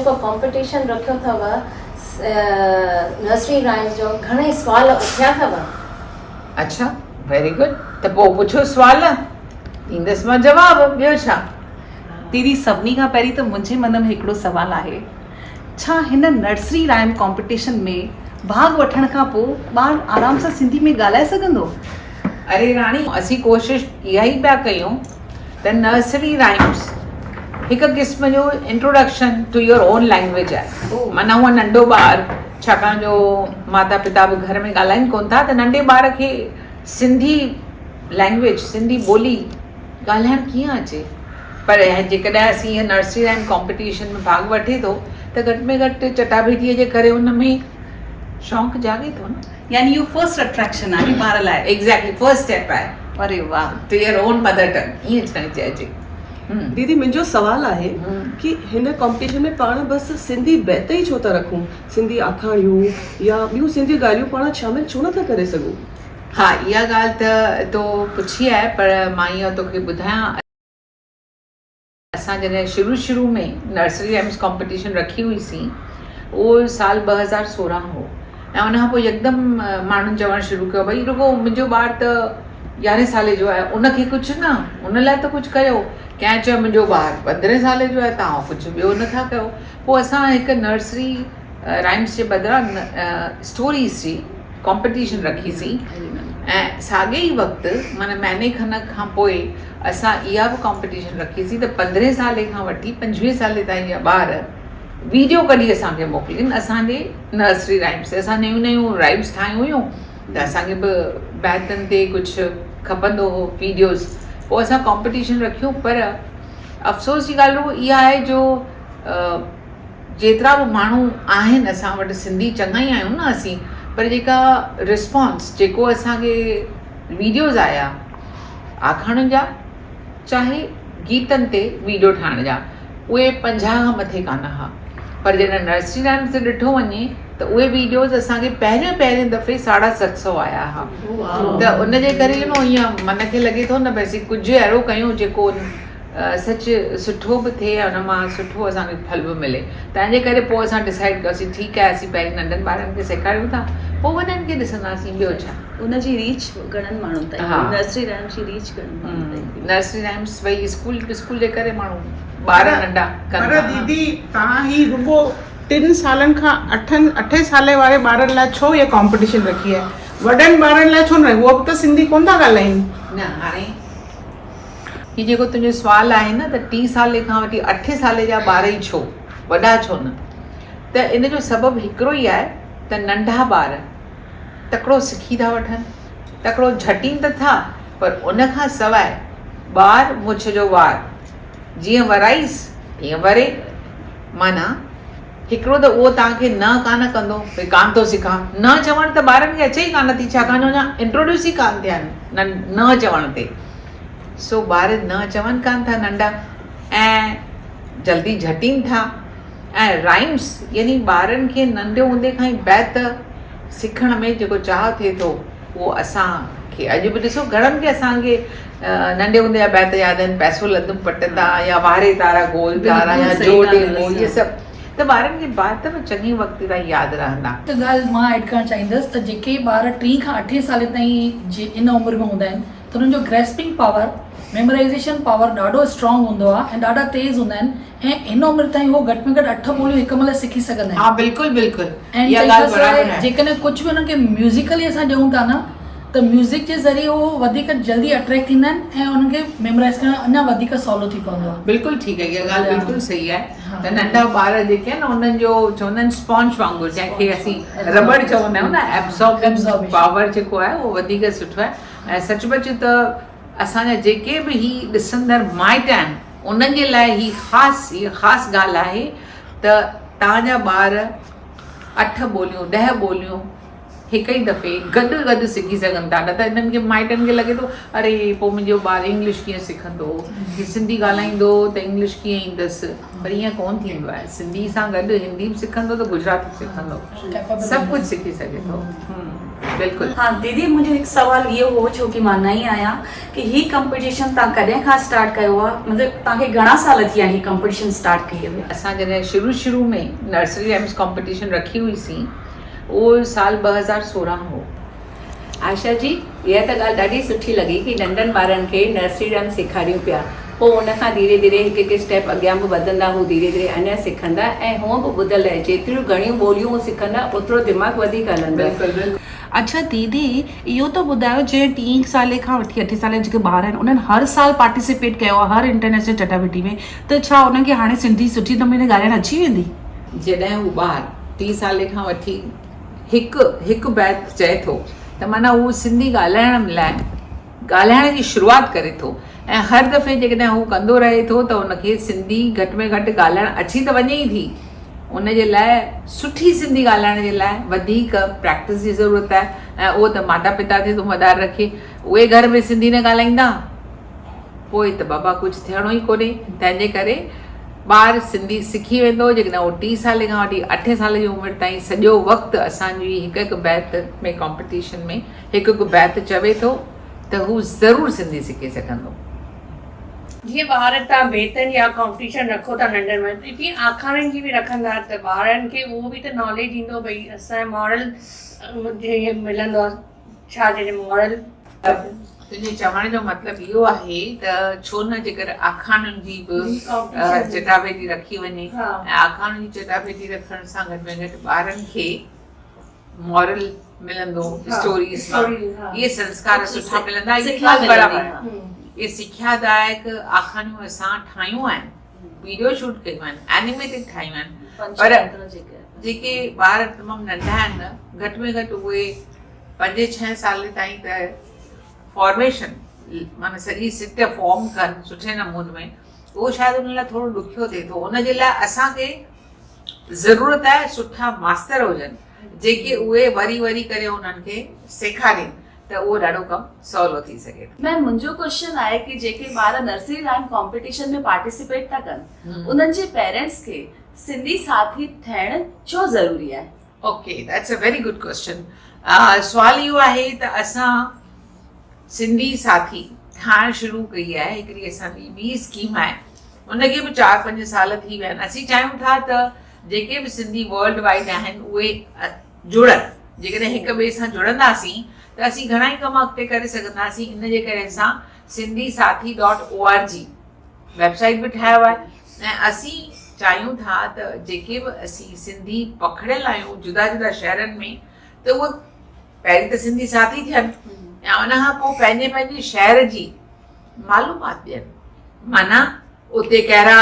जेको कॉम्पिटिशन रखियो अथव नर्सरी राइम्स जो, घणेई सुवाल उथिया अथव। अच्छा, वेरी गुड। त पोइ पुछो सुवाल, ॾींदसि मां जवाबु, ॿियो छा। दीदी सभिनी खां पहिरीं त मुंहिंजे मन में हिकिड़ो सुवालु आहे, छा हिन नर्सरी राइम कॉम्पिटिशन में भाग वठण खां पोइ ॿारु आराम सां सिंधी में ॻाल्हाए सघंदो? अरे राणी, असीं कोशिशि इहा ई पिया कयूं त नर्सरी राइम्स हिकु क़िस्म जो introduction to your own language आहे। माना उहो नंढो ॿारु, छाकाणि जो माता पिता बि घर में ॻाल्हाइनि कोन था, त नंढे ॿार खे सिंधी लैंग्वेज, सिंधी ॿोली ॻाल्हाइणु कीअं अचे। पर जेकॾहिं असीं इहा नर्सरी राइम कॉम्पिटिशन में भाग वठे थो त घटि में घटि चटाभेटीअ जे करे हुन में शौक़ु जागे थो न। यानी इहो फर्स्ट अट्रैक्शन आहे ॿार लाइ। एग्ज़ैक्टली, फर्स्ट स्टेप आहे अरे वाह, to your own mother tongue, ईअं छा चइजे। दीदी मुंहिंजो सवाल आहे कि हिन कॉम्पिटिशन में पाण बसि सिंधी बैत ई छो था रखूं, सिंधी आखाणियूं या ॿियूं सिंधी ॻाल्हियूं पाण शामिल छो नथा करे सघूं? हा, इहा ॻाल्हि त तो पुछी आहे, पर मां इहा तोखे ॿुधायां, असां जॾहिं शुरू में नर्सरी राइम्स कॉम्पिटिशन रखी हुईसीं, उहो साल 2016 हो, ऐं उन खां पोइ यकदमि माण्हुनि चवणु शुरू कयो, भई रुगो मुंहिंजो ॿारु त 11 साले जो आहे, उनखे कुझु न, उन लाइ त कुझु कयो। कंहिं चयो मुंहिंजो ॿारु 15 साले जो आहे, तव्हां कुझु ॿियो नथा कयो। पोइ असां हिकु नर्सरी राइम्स जे बदिरां स्टोरीज़ जी कॉम्पिटिशन रखीसीं, ऐं साॻे ई वक़्तु माना महीने खनि खां पोइ असां इहा बि कॉम्पिटिशन रखीसीं त 15 साले खां वठी 25 साले ताईं जा ॿार वीडियो कढी असांखे मोकिलिनि असांजे नर्सरी राइम्स ते। असां नयूं नयूं राइम्स ठाहियूं हुयूं, त असांखे बि बैतनि ते कुझु खपंदो हो वीडियोज़, पोइ असां कॉम्पिटिशन रखियूं। पर अफ़सोस जी ॻाल्हि इहा आहे जो जेतिरा बि माण्हू आहिनि, असां वटि सिंधी चङा ई आहियूं न असीं, पर जेका रिस्पॉन्स जेको असांखे वीडियोज़ आया आखाणियुनि जा, चाहे गीतनि ते वीडियो ठाहिण जा, उहे 50 खां मथे कान हुआ। पर जॾहिं नर्सरी राइम्स ते ॾिठो वञे त उहे वीडियोज़ असांखे पहिरें दफ़े 750 आया हुआ। त उन जे करे न ईअं मन खे लॻे थो न भई कुझु अहिड़ो कयूं जेको सच सुठो बि थिए ऐं उन मां सुठो असांखे फल बि मिले। तंहिंजे करे पोइ असां डिसाइड कयोसीं, ठीकु आहे, असीं पहिरीं नंढनि ॿारनि खे सेखारियूं था, पोइ वॾनि खे ॾिसंदासीं, ॿियो छा। उनजी रीच घणनि माण्हुनि ताईं, नर्सरी राइम्स जी रीच घणनि माण्हुनि ताईं? नर्सरी राइम्स भई स्कूल जे करे माण्हू ॿार नंढा पर कंदा। दीदी तव्हां ही रुगो 3 सालनि खां 8 साले वारे ॿारनि लाइ छो इहा कॉम्पिटिशन रखी आहे, वॾनि ॿारनि लाइ छो न? उहो बि त सिंधी कोन था ॻाल्हाइनि। न, हाणे हीउ जेको तुंहिंजो सुवालु आहे न, त 3 साले खां वठी 8 साले जा ॿार ई छो, वॾा छो न? त इन जो सबबु हिकिड़ो ई आहे त नंढा ॿार तकिड़ो सिखी था वठनि, तकिड़ो झटीनि त था, पर उन खां सवाइ ॿार मुछ जो वार जीअं वराईसि तीअं वरे। माना हिकिड़ो त उहो तव्हांखे न कान कंदो, भई कान थो सिखां, न चवण त ॿारनि खे अचे ई कान थी, छाकाणि अञा इंट्रोड्यूस ई कान थिया आहिनि न चवण ते। सो ॿार न चवनि कान था नंढा, ऐं जल्दी झटीनि था। ऐं राइम्स यानी ॿारनि खे नंढे हूंदे खां ई बैत सिखण में जेको चाह थिए थो, उहो असांखे अॼु बि ॾिसो घणनि खे असांखे नंढे हूंदे जा बैत यादि आहिनि, पैसो लधुम पटंदा या वारे तारा गोल तारा या जोड़े गोल, इहे सभु त ॿारनि खे बात में चङी वक़्त ताईं यादि रहंदा। त ॻाल्हि मां एड करणु चाहींदसि त जेके ॿार 3 खां 8 साल ताईं जे इन उमिरि में हूंदा आहिनि, त उन्हनि जो ग्रेस्पिंग पावर, मेमोराइज़ेशन पावर ॾाढो स्ट्रॉन्ग हूंदो आहे ऐं ॾाढा तेज़ हूंदा आहिनि, ऐं इन उमिरि ताईं उहो घटि में घटि 8 ॿोलियूं हिकु महिल सिखी सघंदा आहिनि। हा, बिल्कुलु बिल्कुलु। ऐं जेकॾहिं कुझु बि हुननि खे म्यूज़िकली असां ॾियूं था न, त म्यूज़िक जे ज़रिए उहो वधीक जल्दी अट्रैक्ट थींदा आहिनि ऐं उन्हनि खे मेमोराइज़ करणु अञा वधीक सवलो थी पवंदो आहे। बिल्कुलु ठीकु आहे, इहा ॻाल्हि बिल्कुलु सही आहे। त नंढा ॿार जेके आहिनि न, उन्हनि जो चवंदा आहिनि स्पॉन्ज वांगुरु, जंहिंखे असीं रबड़ चवंदा आहियूं न, एब्सॉर्बिंग पावर जेको आहे उहो वधीक सुठो आहे। ऐं सचमुच त असांजा जेके बि ही ॾिसंदड़ माइट आहिनि, उन्हनि जे लाइ ही ख़ासि ॻाल्हि आहे त तव्हांजा ॿार 8 ॿोलियूं 10 ॿोलियूं हिक ई दफ़े गॾु गॾु सिखी सघनि था। न त इन्हनि खे माइटनि खे लॻे थो अरे पोइ मुंहिंजो ॿारु इंग्लिश कीअं सिखंदो, हीउ सिंधी ॻाल्हाईंदो त इंग्लिश कीअं ईंदसि, पर ईअं कोन्ह थींदो आहे। सिंधी सां गॾु हिंदी बि सिखंदो त गुजराती सिखंदो, सभु कुझु सिखी सघे थो। बिल्कुलु। हाँ दीदी, मुंहिंजो हिकु सुवालु इहो हो, छो की मां नई आहियां, कि ही कंपटीशन तव्हां कॾहिं खां स्टार्ट कयो आहे? मतिलबु तव्हांखे घणा साल थी विया ही कंपटीशन स्टार्ट कई हुई? असां जॾहिं शुरू में नर्सरी राइम्स कॉम्पिटिशन रखी हुईसीं, उहो साल 2016 हो। आशा जी, इहा त ॻाल्हि ॾाढी सुठी लॻी कि नंढनि ॿारनि खे नर्सरी राइम्स सेखारियूं पिया, पोइ उनखां धीरे धीरे हिकु हिकु स्टेप अॻियां बि वधंदा, हू धीरे धीरे अञा सिखंदा, ऐं हूअं बि ॿुधल आहे जेतिरियूं घणियूं ॿोलियूं हू सिखंदा ओतिरो दिमाग़ु वधीक हलंदो। अच्छा दीदी, इहो त ॿुधायो, जे 3 साले खां वठी 8 साल जेके ॿार आहिनि उन्हनि हर साल पार्टिसिपेट कयो आहे हर इंटरनेशनल चटाभेटी में, त छा उन्हनि खे हाणे सिंधी सुठी नमूने ॻाल्हाइण अची वेंदी? जॾहिं हू ॿारु 3 साले खां वठी हिकु बैच चए थो त माना उहो सिंधी ॻाल्हाइण जी शुरूआति करे थो, ऐं हर दफ़े जेकॾहिं हू कंदो रहे थो त उनखे सिंधी घटि में घटि ॻाल्हाइण अची त वञे ई थी। उनजे लाइ सुठी सिंधी ॻाल्हाइण जे लाइ वधीक प्रैक्टिस जी ज़रूरत आहे, ऐं उहो त माता पिता खे थो मदार रखे। उहे घर में सिंधी न ॻाल्हाईंदा पोइ त बाबा कुझु थियणो ई कोन्हे। तंहिंजे करे ॿारु सिंधी सिखी वेंदो जेकॾहिं उहो 3 साले खां वठी 8 साल जी उमिरि ताईं सॼो वक़्तु असांजी हिकु बैत में कॉम्पिटिशन में हिकु बैत चवे थो त हू ज़रूरु सिंधी सिखी सघंदो। जीअं ॿार तव्हां बेतनि या कॉम्पिटिशन रखो था नंढनि में, तीअं आखाणियुनि जी बि रखंदा त ॿारनि खे उहो बि त नॉलेज ईंदो, भई असांजो मॉरल मिलंदो आहे, छा चइजे मॉरल। तुंहिंजे चवण जो मतिलबु इहो आहे त छो न जेकर आखाणियुनि जी बि चटाभेटी रखी वञे, ऐं आखाणियुनि जी चटाभेटी रखण सां घटि में घटि ॿारनि खे मॉरल मिलंदो, स्टोरीज़ मां इहे संस्कार सुठा मिलंदा। इहे सिख्यादायक आखाणियूं असां ठाहियूं आहिनि, वीडियो शूट कयूं आहिनि, एनिमेटेड ठाहियूं आहिनि, पर जेके ॿार तमामु नंढा आहिनि न, घटि में घटि उहे 5-6 साल ताईं त फॉर्मेशन माना सॼी सिट फॉर्म कनि सुठे नमूने में, उहो शायदि उन लाइ थोरो ॾुखियो थिए थो। उनजे लाइ असांखे ज़रूरत आहे सुठा मास्तर हुजनि जेके उहे वरी करे उन्हनि खे सेखारीनि, त उहो ॾाढो कमु सवलो थी सघे। मैम, मुंहिंजो क्वेश्चन आहे कि जेके ॿार नर्सरी राइम कॉम्पिटिशन में पार्टिसिपेट था कनि, उन्हनि जे पेरेंट्स खे सिंधी साथी थियण छो ज़रूरी आहे? Okay, that's a very good question. सुवाल इहो आहे त असां सिंधी साथी ठाहिणु शुरू कई आहे, हिकिड़ी असांजी ॿी स्कीम आहे, उनखे बि 4-5 साल थी विया आहिनि। असीं चाहियूं था त जेके बि सिंधी वर्ल्ड वाइड आहिनि उहे जुड़नि। जेकॾहिं हिक ॿिए सां जुड़ंदासीं त असीं घणा ई कम अॻिते करे सघंदासीं। इन जे करे असां sindhisathi.org वेबसाइट बि ठाहियो आहे, ऐं असीं चाहियूं था त जेके बि असीं सिंधी पखिड़ियल आहियूं जुदा जुदा शहरनि में, त उहे पहिरीं त सिंधी साथी थियनि, ऐं उनखां पोइ पंहिंजे शहर जी मालूमात ॾियनि। माना उते कहिड़ा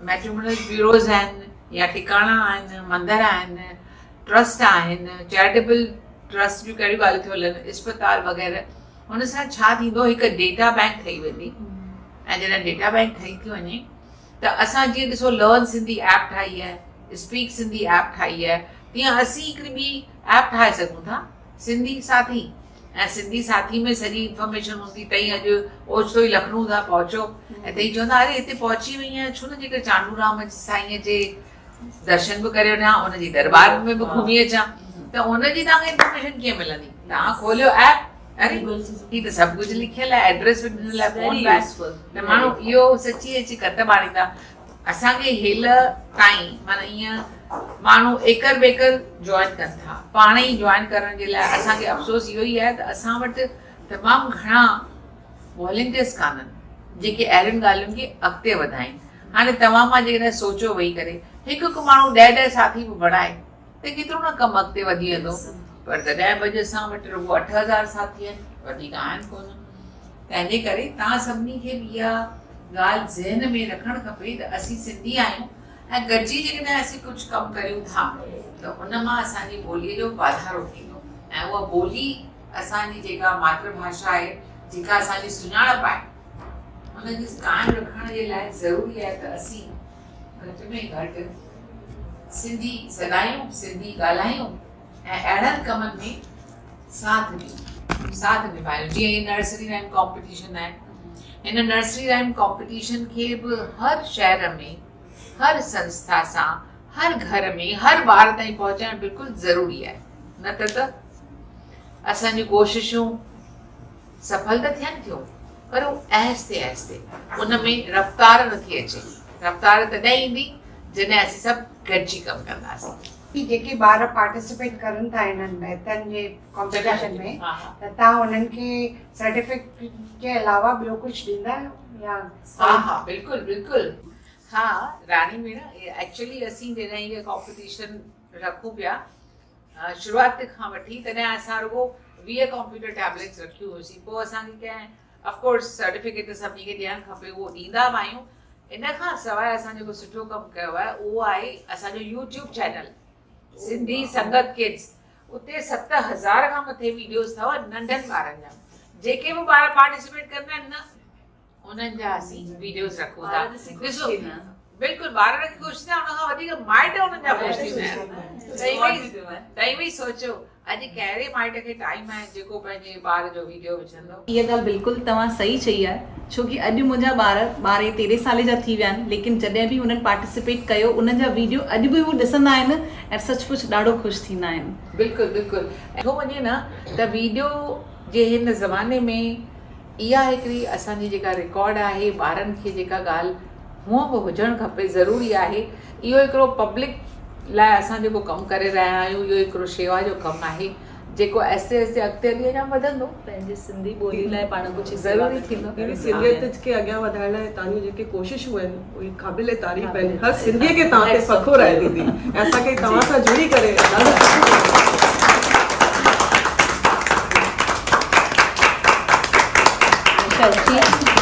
मैट्रिमोनियल ब्यूरोज़ आहिनि या टिकाणा आहिनि, मंदर आहिनि, ट्रस्ट आहिनि, चैरिटेबल ट्रस्ट जूं कहिड़ियूं ॻाल्हियूं थियूं हलनि, इस्पताल वग़ैरह। हुन सां छा थींदो, हिकु डेटा बैंक ठही वेंदी, ऐं जॾहिं डेटा बैंक ठही थी वञे त असां जीअं ॾिसो लर्न सिंधी ऐप ठाही आहे, स्पीक सिंधी ऐप ठाही आहे, तीअं असीं हिकिड़ी ॿी ऐप ठाहे सघूं था सिंधी साथी। ऐं सिंधी साथी में सॼी इंफॉर्मेशन हूंदी। तई अॼु ओचितो ई लखनऊ था पहुचो, ऐं तई चवंदा अरे हिते पहुची वई आहियां, छो न जेकर चांडूराम साईंअ जे दर्शन बि करे वञा, उनजी दरबार में बि घुमी अचां, त उनजी तव्हांखे इंफॉर्मेशन कीअं मिलंदी? तव्हां खोलियो ऐप, अरे ही त सभु कुझु लिखियल आहे, एड्रेस बि ॾिनल आहे, फोन पे, त माण्हू इहो सची अची कत मारींदा। असांखे हेल ताईं माना ईअं माण्हू एकर बेकर जॉइन कनि था, पाण ई जॉइन करण जे लाइ असांखे अफ़सोस इहो ई आहे त असां वटि तमामु घणा वॉलंटियर्स कान्हनि जेके अहिड़ियुनि ॻाल्हियुनि खे अॻिते वधाइनि। हाणे तव्हां मां जेकॾहिं सोचो वेही करे हिकु माण्हू 10 साथी बि बणाए त केतिरो न कमु अॻिते वधी वेंदो, पर तॾहिं बि असां वटि रुॻो 8000 साथी आहिनि, वधीक आहिनि कोन। तंहिंजे करे तव्हां सभिनी खे बि इहा ॻाल्हि ज़हन में रखणु खपे त असीं सिंधी आहियूं, ऐं गॾिजी जेकॾहिं असीं कुझु कमु करियूं था त उन मां असांजी ॿोलीअ जो वाधारो थींदो, ऐं उहा ॿोली असांजी जेका मातृभाषा आहे, जेका असांजी सुञाणप आहे, उनखे काइमु रखण जे लाइ ज़रूरी आहे त असीं घटि में घटि सिंधी सदायूं, सिंधी ॻाल्हायूं, ऐं अहिड़नि कमनि में साथ निभायो। जीअं ही नर्सरी राइम कॉम्पिटिशन आहे, हिन नर्सरी राइम कॉम्पिटिशन खे बि हर शहर में, हर संस्था सां, हर घर में, हर ॿार ताईं पहुचाइणु बिल्कुलु ज़रूरी आहे। न त असांजी कोशिशूं सफल त थियनि थियूं, पर आहिस्ते आहिस्ते उन में रफ़्तार नथी अचे। रफ़्तार तॾहिं ईंदी जॾहिं असीं सभु गॾिजी कमु कंदासीं। कि जेके ॿार पार्टिसिपेट करनि था हिननि बैतनि जे कॉम्पिटिशन में, त तव्हां उन्हनि खे सर्टिफिकेट जे अलावा ॿियो कुझु ॾींदा आहियो या? हा बिल्कुलु बिल्कुलु। हा राणी मीना, एक्चुअली असीं जॾहिं इहे कॉम्पिटिशन रखूं पिया शुरूआति खां वठी, तॾहिं असां रुगो 20 कंप्यूटर टैबलेट्स रखियूं हुयूंसीं। पोइ असांखे कंहिं ऑफकोर्स सर्टिफिकेट सभिनी खे ॾियणु खपे, उहो ॾींदा बि आहियूं। इन खां सवाइ असां जेको सुठो कमु कयो आहे उहो आहे असांजो यूट्यूब चैनल सिंधी संगत किड्स। उते 7000 खां मथे वीडियोस अथव नंढनि ॿारनि जा। जेके बि ॿार पार्टिसिपेट कंदा आहिनि न, उन्हनि जा असीं वीडियोस रखूं था। ॾिसो बिल्कुलु ॿार ख़ुशि थिया, उनखां वधीक माइट उन्हनि जा ख़ुशि थींदा आहिनि। तव्हीं बि सोचो अॼु कहिड़े माइट खे टाइम आहे जेको पंहिंजे ॿार जो वीडियो विझंदो। इहा ॻाल्हि बिल्कुलु तव्हां सही चई आहे, छो कि अॼु मुंहिंजा ॿार 12-13 साल जा थी विया आहिनि, लेकिन जॾहिं बि उन्हनि पार्टिसिपेट कयो उन्हनि जा वीडियो अॼु बि उहो ॾिसंदा आहिनि ऐं सचमुच ॾाढो ख़ुशि थींदा आहिनि। बिल्कुलु बिल्कुलु। ॾिठो वञे न त वीडियो जे हिन ज़माने में इहा हिकिड़ी असांजी जेका रिकॉर्ड आहे, ॿारनि खे जेका ॻाल्हि हूअं बि हुजणु खपे, ज़रूरी आहे। इहो हिकिड़ो पब्लिक लाइ असां जेको कमु करे रहिया आहियूं, इहो हिकिड़ो शेवा जो कमु आहे जेको आहिस्ते आहिस्ते अॻिते हली अञा वधंदो। पंहिंजे सिंधी ॿोली लाइ पाण कुझु ज़रूरी थींदो। दीदी सिंधियत खे अॻियां वधाइण लाइ तव्हांजी जेके कोशिशूं आहिनि उहे क़ाबिल तारीफ़ आहिनि। हर सिंधीअ खे तव्हां ते फ़ख़ुरु आहे दीदी। असांखे तव्हां सां जुड़ी करे ॾाढो आशा जी